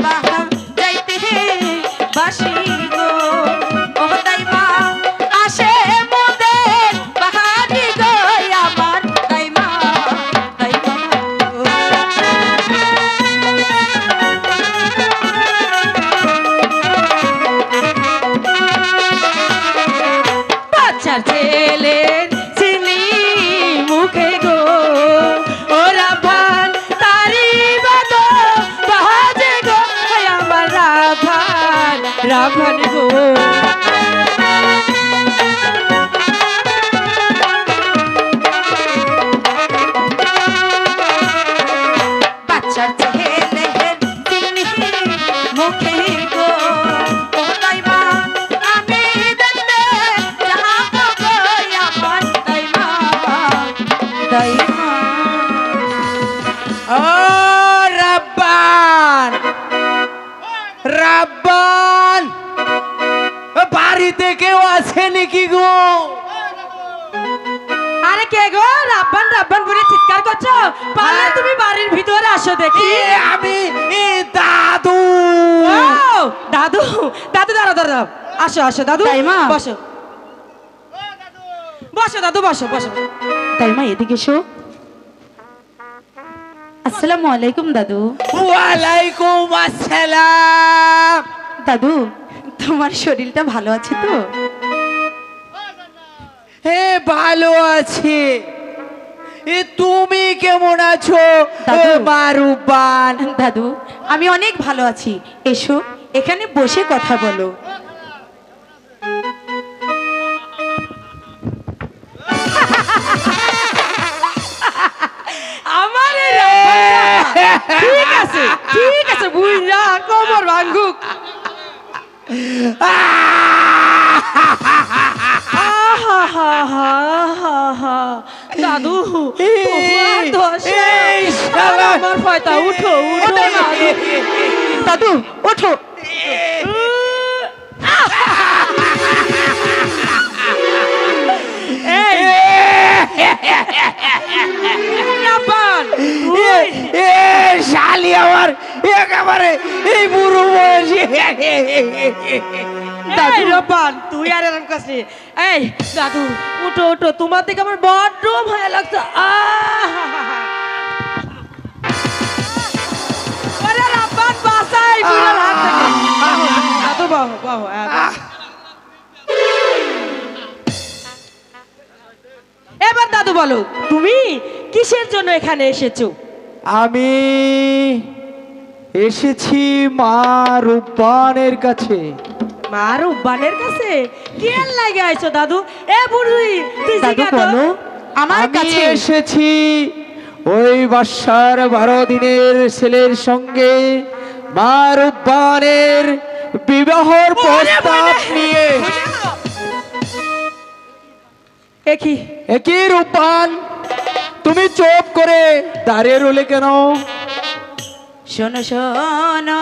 বাহা যাইতে বাসি গো ও দাইমা আসে মোদের বাহারি গো আমার দাইমা দাইমা বাচ্চার ছেলের চিনি মুখে গো ওরা ভান তারি বাদ বাজে গো আমার রাভান রাভান গো বাচ্চার ছেলের চিনি মুখে গো ও দাইমা আমি দেখতে যাবো গো আমার দাইমা দাইমা ও রাব্বান রাব্বান বাড়িতে কেউ আছে নাকি গো? আরে কে গো রাব্বান রাব্বান বলে চিৎকার করছো? পারলে তুমি বাড়ির ভিতরে আসো দেখি। আমি দাদু। ও দাদু দাদু দাঁড়াও দাঁড়াও আসো আসো দাদু বসো বসো দাদু বসো বসো তাইমা এদিকে এসো। আসসালামু আলাইকুম দাদু। ওয়ালাইকুম আসসালাম। দাদু তোমার শরীরটা ভালো আছে তো? হে ভালো আছে। তুমি কেমন আছো মারুবান? দাদু আমি অনেক ভালো আছি, এসো এখানে বসে কথা বলো। আমার ঠিক আছে ঠিক আছে বুইরা কোমর ভাঙুক। দাদু আমার ফয়তা উঠো উঠো দাদু উঠো। শালি আমার একেবারে এই বুড়ো বয়সে দাদু রপান তুই আর এরকম কাছে এই দাদু উঠো উঠো তোমার থেকে আমার বড্ড ভয় লাগছে। আরে রপান বাসাই বুড়ার হাত থেকে দাদু বাহু বাহু এবার দাদু বলো তুমি কিসের জন্য এখানে এসেছো? আমি এসেছি মা রূপবানের কাছে। মা রূপবানের কাছে কি লাগে আইছো দাদু? এ বুড়ি তুই দাদু বলো আমার কাছে এসেছি ওই বাদশার 12 দিনের ছেলের সঙ্গে মা রূপবানের বিবাহর প্রস্তাব নিয়ে। একই রূপবান তুমি চুপ করে দাঁড়িয়ে রইলে কেন? শোনো শোনো